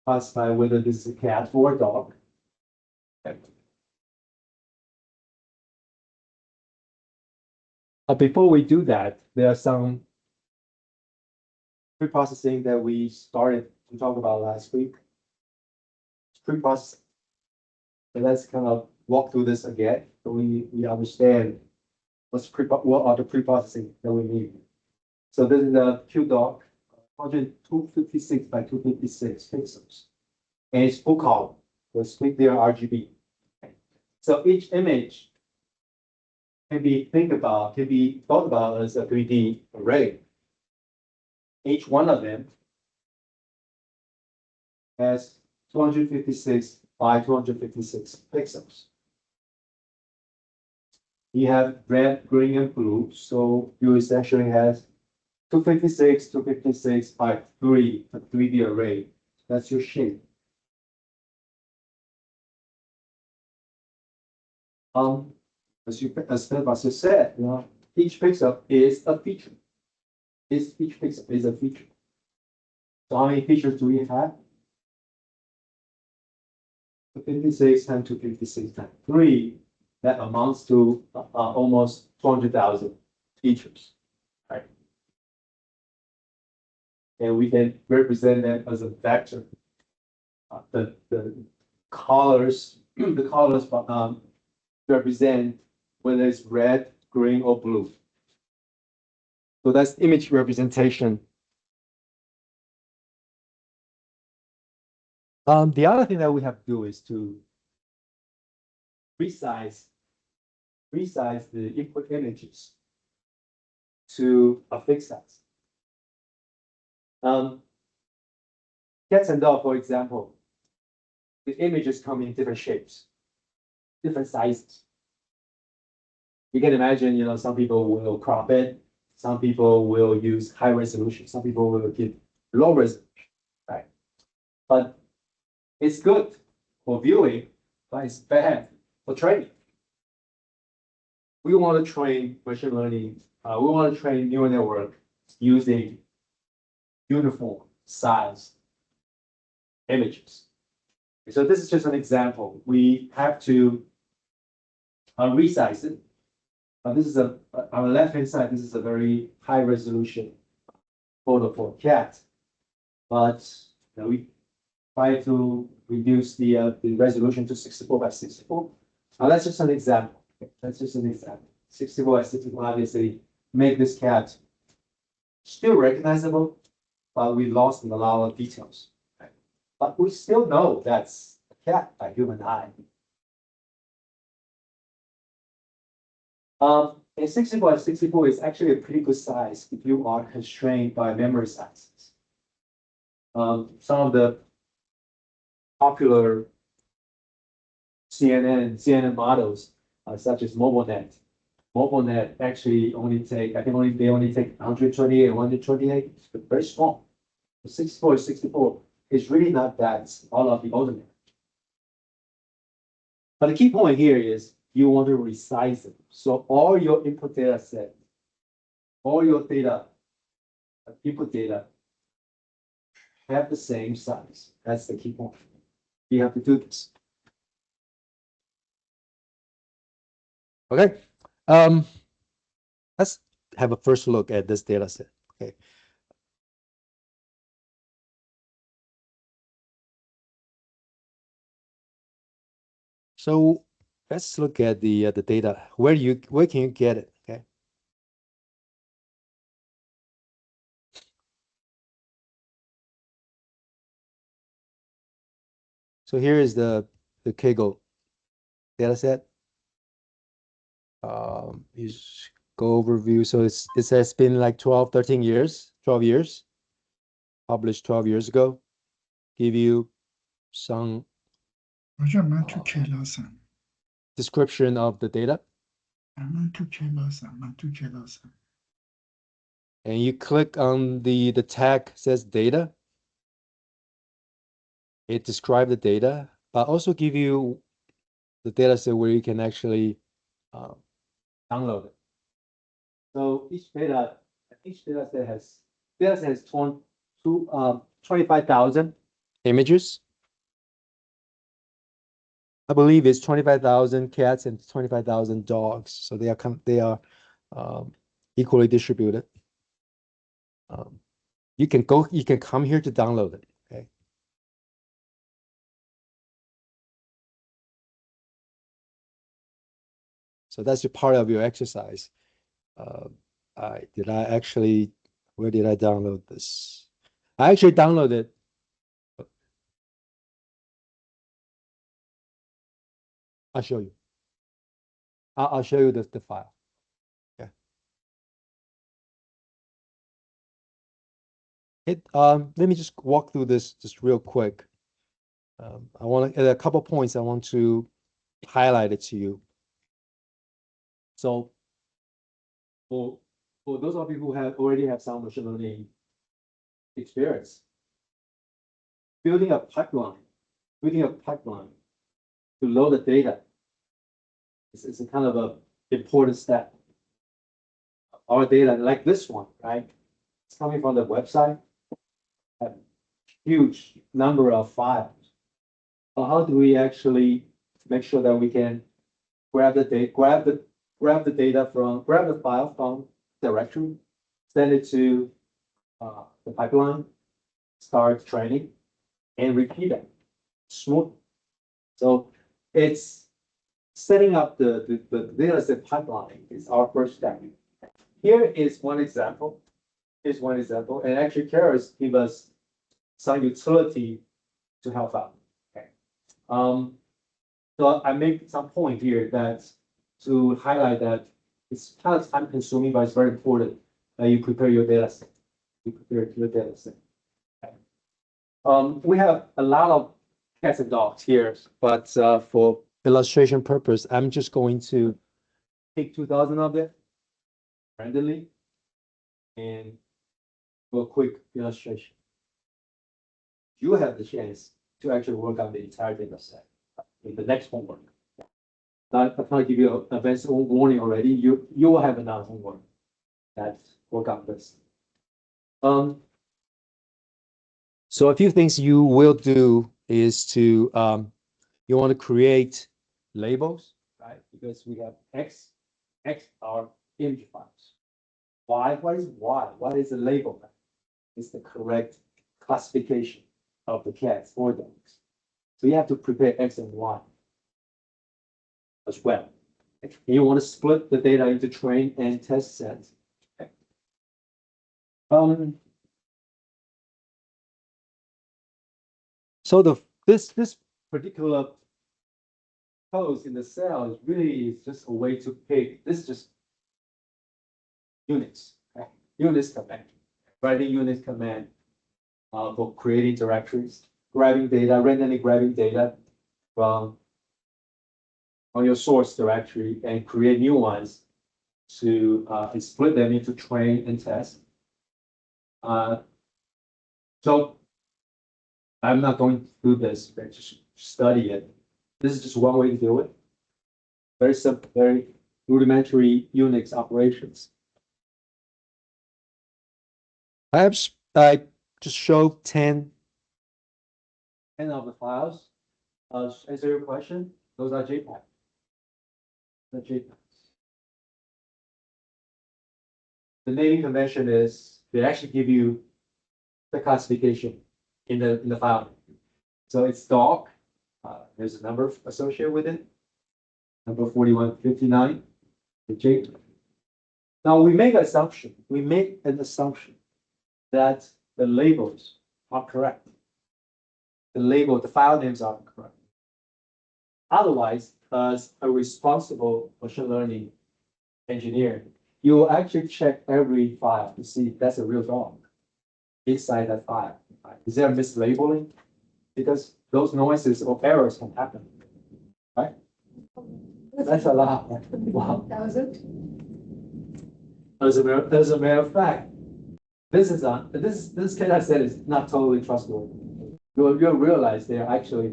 classify whether this is a cat or a dog. Before we do that, there are some pre-processing that we started to talk about last week. Pre-processing. So let's kind of walk through this again, so we understand what are the pre-processing that we need. So this is a QDoc, 256 by 256 pixels, and it's full color. We'll split their RGB. So each image can be thought about as a 3D array. Each one of them has 256 by 256 pixels. You have red, green, and blue. So you essentially has 256 by 3, a 3D array. That's your shape. As Sebastian said, each pixel is a feature. Each pixel is a feature. So how many features do we have? 56 times 256 times 3, that amounts to almost 200,000 features, right? And we can represent them as a vector. The colors, represent whether it's red, green, or blue. So that's image representation. The other thing that we have to do is to resize the input images to a fixed size. Cats and dogs, for example, the images come in different shapes, different sizes. You can imagine, some people will crop it, some people will use high resolution, some people will give low resolution, right? But it's good for viewing, but it's bad for training. We want to train machine learning. We want to train neural network using uniform size images. So this is just an example. We have to resize it. This is on the left-hand side, this is a very high resolution photo for a cat. But we try to reduce the resolution to 64 by 64. Now that's just an example. 64 and 65 obviously make this cat still recognizable, but we lost in a lot of details. Right? But we still know that's a cat by human eye. And 64 and 64 is actually a pretty good size if you are constrained by memory sizes. Some of the popular CNN models, such as MobileNet. MobileNet actually only take, I think they only take 128 and 128, it's very small. The 64 is 64 is really not that all of the ordinary. But the key point here is you want to resize it. So all your input data set, all your data, input data have the same size. That's the key point. You have to do this. Okay. Let's have a first look at this data set. Okay. So let's look at the data. Where can you get it? Okay. So here is the Kaggle data set. You go overview. So it has been like 12 years, published 12 years ago. Give you some description of the data. And you click on the tag says data. It describes the data, but also give you the data set where you can actually download it. So each data set has 25,000 images. I believe it's 25,000 cats and 25,000 dogs. So they are equally distributed. You can come here to download it. Okay. So that's your part of your exercise. Where did I download this? I actually downloaded. I'll show you. I'll show you the file. Yeah. Let me just walk through this just real quick. I want to, a couple points I want to highlight it to you. So for those of you who already have some machine learning experience, building a pipeline to load the data is a kind of a important step. Our data, like this one, right? It's coming from the website, a huge number of files. So how do we actually make sure that we can grab the file from directory, send it to the pipeline, start training, and repeat it smoothly. So it's setting up the data set pipeline is our first step. Here is one example. And actually Keras give us some utility to help out. Okay. So I make some point here that to highlight that it's kind of time consuming, but it's very important that you prepare your data set. Okay. We have a lot of cats and dogs here, but for illustration purpose, I'm just going to take 2,000 of them randomly and do a quick illustration. You have the chance to actually work on the entire data set in the next homework. Now, I can't give you an advance warning already. You will have another homework that work on this. So a few things you will do is to you want to create labels, right? Because we have X are image files. Y, what is Y? What is the label? It's the correct classification of the cats or dogs. So you have to prepare X and Y as well. You want to split the data into train and test sets. Okay. So this particular pose in the cell is really just a way to pick. This is just units, okay? Units command, writing unit command for creating directories, grabbing data, randomly grabbing data from on your source directory and create new ones to and split them into train and test. So I'm not going to do this, but just study it. This is just one way to do it. Very simple, very rudimentary Unix operations. Perhaps I just show 10 of the files. Answer your question. Those are JPEG. The JPEGs. The naming convention is they actually give you the classification in the file. So it's dog. There's a number associated with it. Number 4159. The JPEG. Now we make an assumption. We make an assumption that the labels are correct. The file names are correct. Otherwise, as a responsible machine learning engineer, you will actually check every file to see if that's a real dog inside that file. Is there mislabeling? Because those noises or errors can happen, right? That's a lot. Wow. As a matter of fact, this Keras set is not totally trustworthy. You'll realize there are actually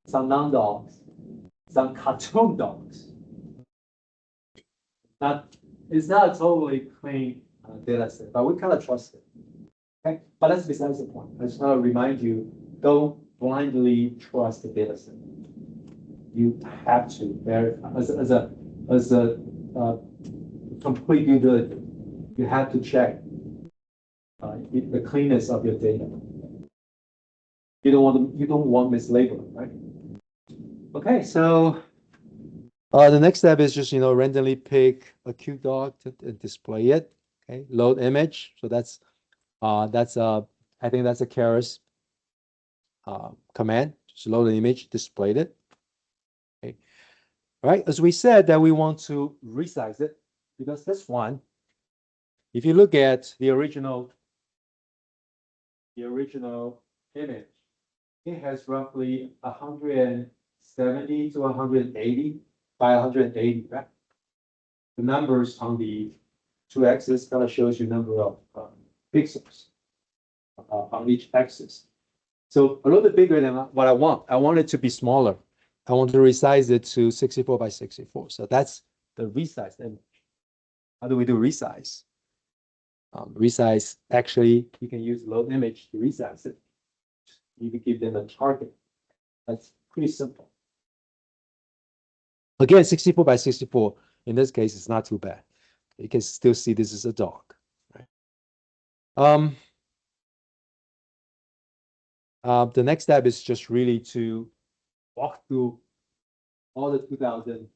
some non-dogs, some cartoon dogs. It's not a totally clean data set, but we kind of trust it. Okay, but that's besides the point. I just want to remind you: don't blindly trust the data set. You have to verify as a complete due diligence. You have to check the cleanness of your data. You don't want mislabeling, right? Okay, so the next step is just randomly pick a cute dog to display it. Okay, load image. So that's I think that's a Keras command. Just load the image, display it. Okay, all right. As we said that we want to resize it because this one, if you look at the original image, it has roughly 170 to 180 by 180, right? The numbers on the two axes kind of shows you number of pixels on each axis. So a little bit bigger than what I want. I want it to be smaller. I want to resize it to 64 by 64. So that's the resized image. How do we do resize? Resize, actually, you can use load image to resize it. You can give them a target. That's pretty simple. Again, 64 by 64. In this case, it's not too bad. You can still see this is a dog. Right? The next step is just really to walk through all the 2000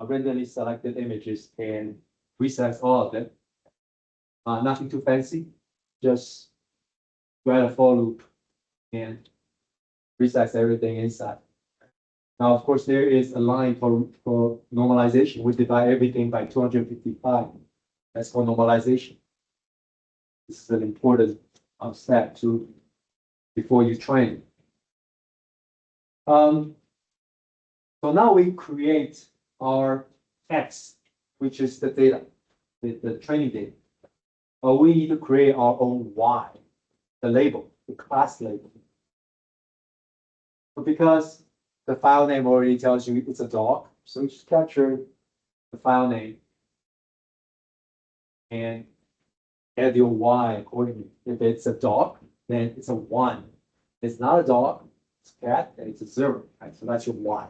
randomly selected images and resize all of them. Nothing too fancy, just write a for loop and resize everything inside. Now, of course, there is a line for normalization. We divide everything by 255. That's for normalization. This is an important step before you train. So now we create our X, which is the data, the training data. But we need to create our own Y, the label, the class label. But because the file name already tells you it's a dog, so we just capture the file name and add your Y accordingly. If it's a dog, then it's a 1. If it's not a dog, it's a cat, then it's a 0. Right? So that's your Y.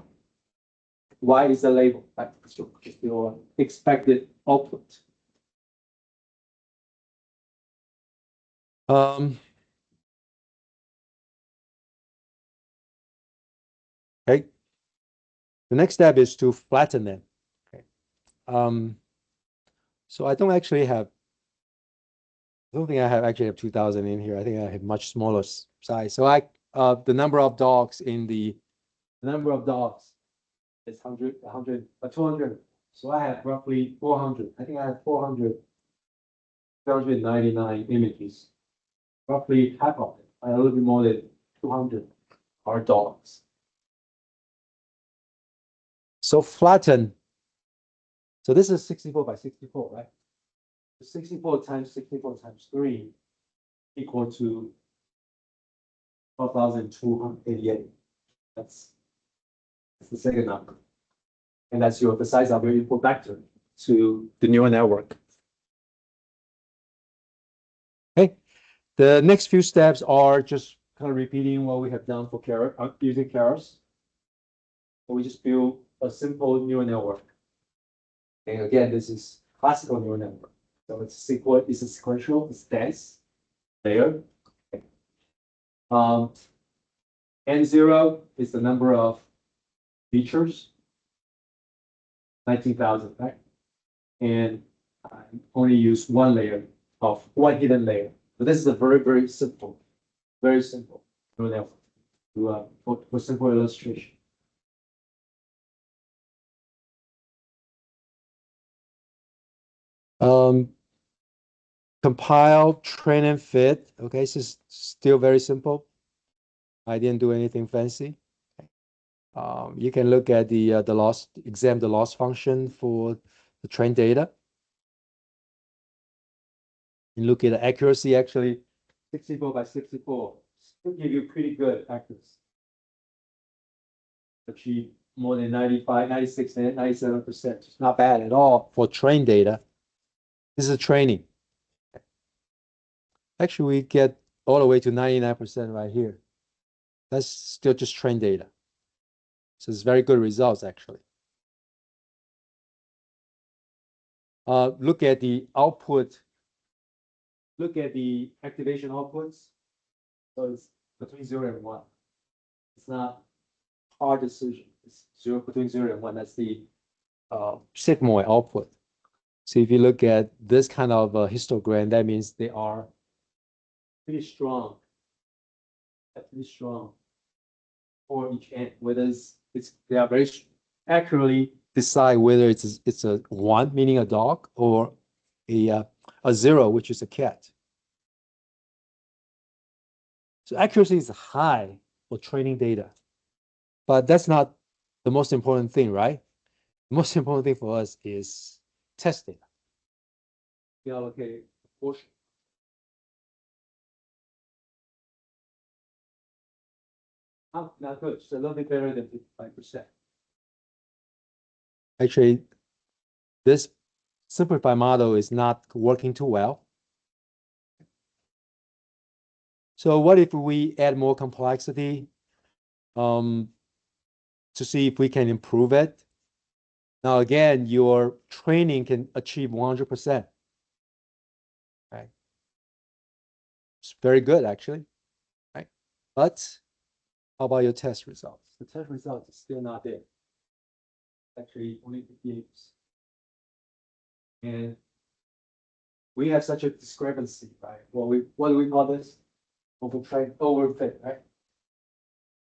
Y is the label. Right? It's your expected output. Okay. The next step is to flatten them. Okay. So I don't actually have, I don't think I actually have 2000 in here. I think I have much smaller size. So the number of dogs the number of dogs is 200. So I have roughly 400. I think I have 499 images. Roughly half of it, a little bit more than 200 are dogs. So flatten. So this is 64 by 64, right? 64 times 64 times 3 equal to 12,288. That's the second number. And that's the size of your input vector to the neural network. Okay. The next few steps are just kind of repeating what we have done for Keras, using Keras. So we just build a simple neural network. And again, this is classical neural network. So it's sequential, it's dense, layered. N0 is the number of features, 19,000, right? And I only use one hidden layer. So this is a very, very simple neural network for simple illustration. Compile, train, and fit. Okay, this is still very simple. I didn't do anything fancy. You can look at the loss function for the train data. You look at the accuracy, actually 64 by 64 still give you pretty good accuracy. Achieve more than 95, 96, 97%. It's not bad at all for train data. This is training. Actually, we get all the way to 99% right here. That's still just train data. So it's very good results, actually. Look at the output. Look at the activation outputs. So it's between 0 and 1. It's not hard decision. It's between 0 and 1. That's the sigmoid output. So if you look at this kind of histogram, that means they are pretty strong. Pretty strong for each end. Whether they are very accurately decide whether it's a 1, meaning a dog, or a 0, which is a cat. So accuracy is high for training data, but that's not the most important thing, right? The most important thing for us is test data. We allocate a portion. Not good. It's a little bit better than 55%. Actually, this simplified model is not working too well. So what if we add more complexity to see if we can improve it? Now, again, your training can achieve 100%. Right? It's very good, actually. Right? But how about your test results? The test results is still not there. Actually, only 58%. And we have such a discrepancy, right? What do we call this? Overfit, right?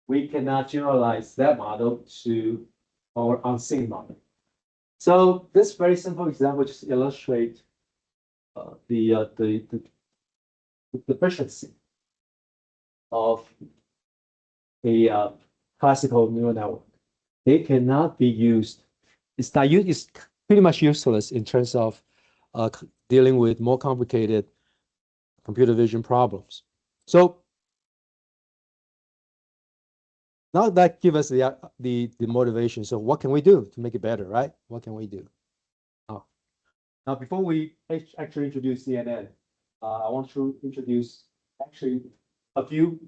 We cannot generalize that model to our unseen model. So this very simple example just illustrates the efficiency of a classical neural network. They cannot be used. It's pretty much useless in terms of dealing with more complicated computer vision problems. So now that gives us the motivation. So what can we do to make it better, right? What can we do? Now, before we actually introduce CNN, I want to introduce actually a few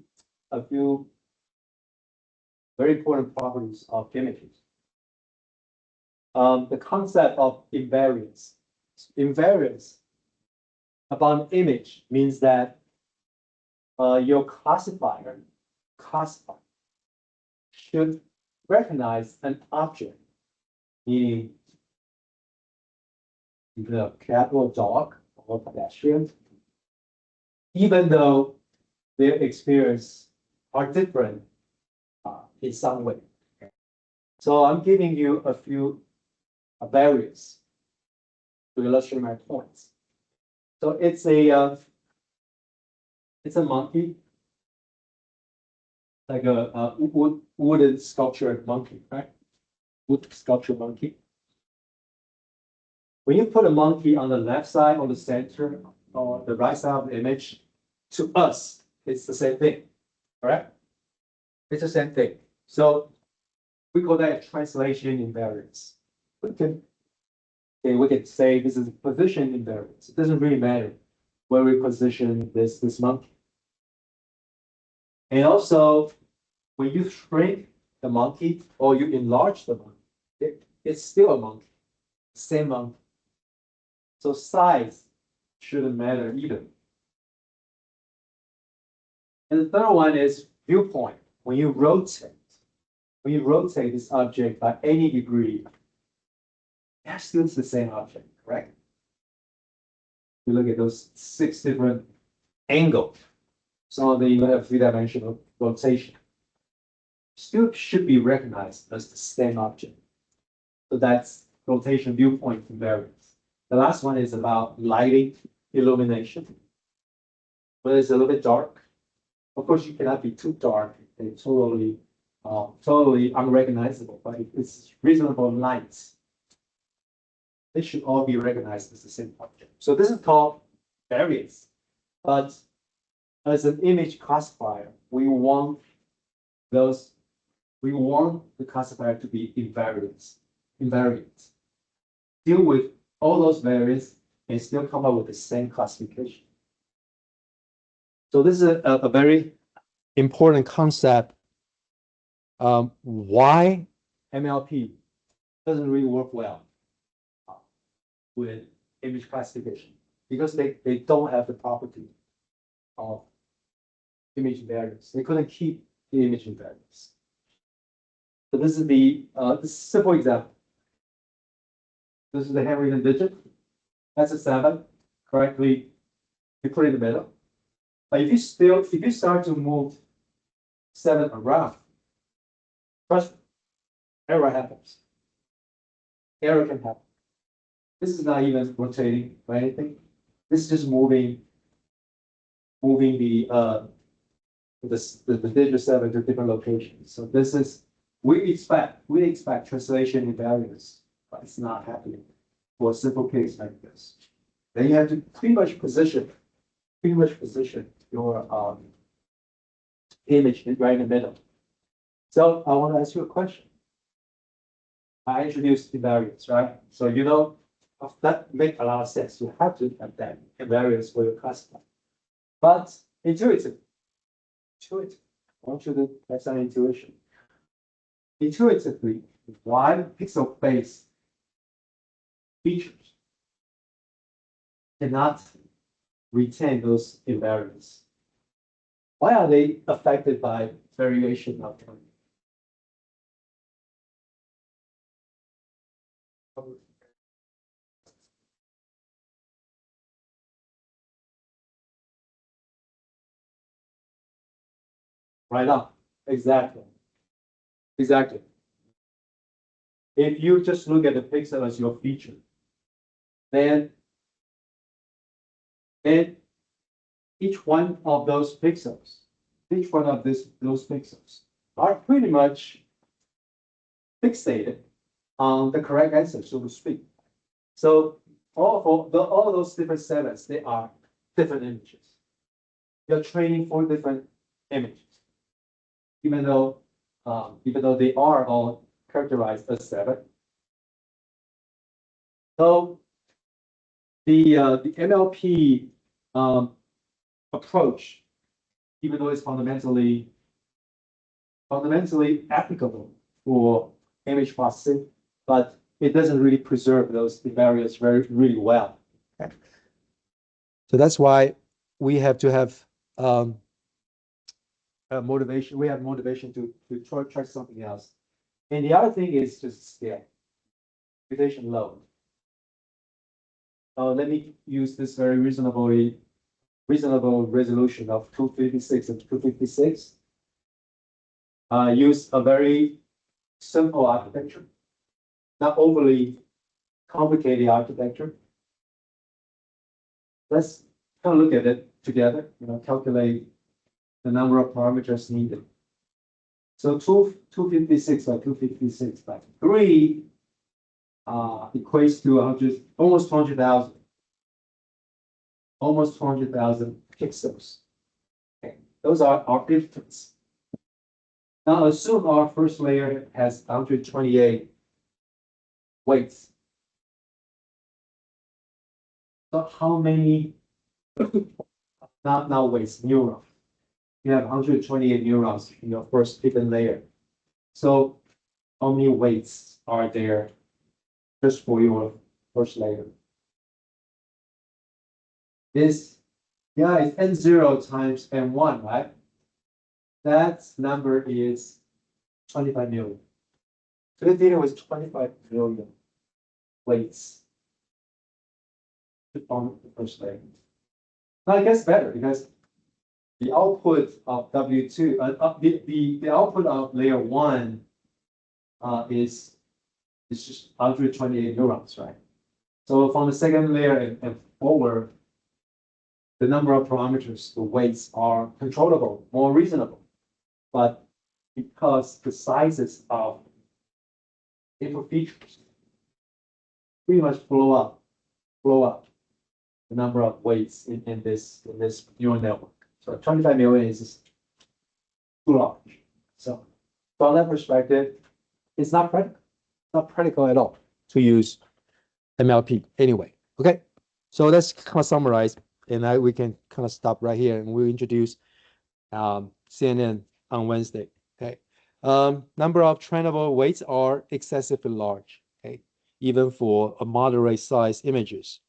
very important properties of images. The concept of invariance. Invariance about an image means that your classifier should recognize an object, meaning the cat or dog or pedestrian, even though their experience are different in some way. So I'm giving you a few barriers to illustrate my points. So it's a monkey, like a wooden sculpture monkey, right? Wood sculpture monkey. When you put a monkey on the left side or the center or the right side of the image, to us, it's the same thing, correct? It's the same thing. So we call that a translation invariance. We can say this is a position invariance. It doesn't really matter where we position this monkey. And also, when you shrink the monkey or you enlarge the monkey, it's still a monkey, same monkey. So size shouldn't matter either. And the third one is viewpoint. When you rotate this object by any degree, that's still the same object, correct? You look at those 6 different angles. Some of them even have 3-dimensional rotation. Still should be recognized as the same object. So that's rotation viewpoint invariance. The last one is about lighting, illumination. When it's a little bit dark, of course you cannot be too dark and totally unrecognizable, but if it's reasonable light, they should all be recognized as the same object. So this is called variance. But as an image classifier, we want the classifier to be invariant. Deal with all those variants and still come up with the same classification. So this is a very important concept. Why MLP doesn't really work well with image classification, because they don't have the property of image invariance. They couldn't keep the image invariance. So this is the simple example. This is the handwritten digit. That's a 7. Correctly, you put it in the middle. But if you start to move 7 around, trust me, error happens. Error can happen. This is not even rotating or anything. This is just moving the digit 7 to different locations. So this is we expect translation invariance, but it's not happening for a simple case like this. Then you have to pretty much position your image right in the middle. So I want to ask you a question. I introduced invariance, right? So that makes a lot of sense. You have to have that invariance for your classifier. But intuitively, I want you to have some intuition. Intuitively, why pixel-based features cannot retain those invariants? Why are they affected by variation of time? Right on. Exactly. If you just look at the pixel as your feature, then each one of those pixels are pretty much fixated on the correct answer, so to speak. So all those different 7s, they are different images. You're training for different images, even though they are all characterized as 7. So the MLP approach, even though it's fundamentally applicable for image processing, but it doesn't really preserve those invariants really well. Okay. So that's why we have to have motivation. We have motivation to try something else. And the other thing is just scale, computation load. let me use this very reasonable resolution of 256 and 256. Use a very simple architecture, not overly complicated architecture. Let's kind of look at it together, calculate the number of parameters needed. So 256 by 256 by 3 equates to almost 200,000. Almost 200,000 pixels. Okay. Those are our inputs. Now assume our first layer has 128 weights. So how many, not weights, neurons? You have 128 neurons in your first hidden layer. So how many weights are there just for your first layer? It's N0 times N1, right? That number is 25 million. So we're dealing with 25 million weights to form the first layer. Now it gets better because the output of W2, the output of layer 1 is just 128 neurons, right? So from the second layer and forward, the number of parameters, the weights are controllable, more reasonable. But because the sizes of input features pretty much blow up the number of weights in this neural network. So 25 million is too large. So from that perspective, it's not practical at all to use MLP anyway. Okay, so let's kind of summarize, and we can kind of stop right here, and we'll introduce CNN on Wednesday. Okay, number of trainable weights are excessively large. Okay, even for a moderate size images.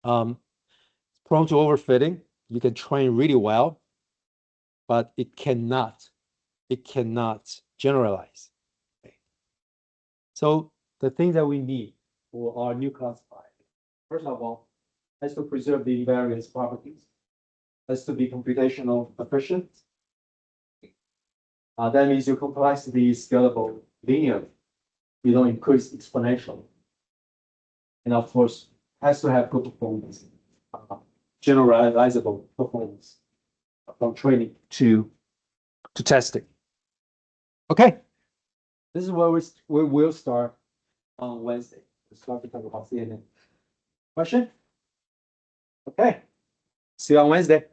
Prone to overfitting. You can train really well, but it cannot generalize. Okay. So the things that we need for our new classifier, first of all, has to preserve the invariance properties, has to be computational efficient. That means your complexity is scalable linearly. You don't increase exponentially. And of course, has to have good performance, generalizable performance from training to testing. Okay, this is where we will start on Wednesday. We'll start to talk about CNN. Question? Okay, see you on Wednesday.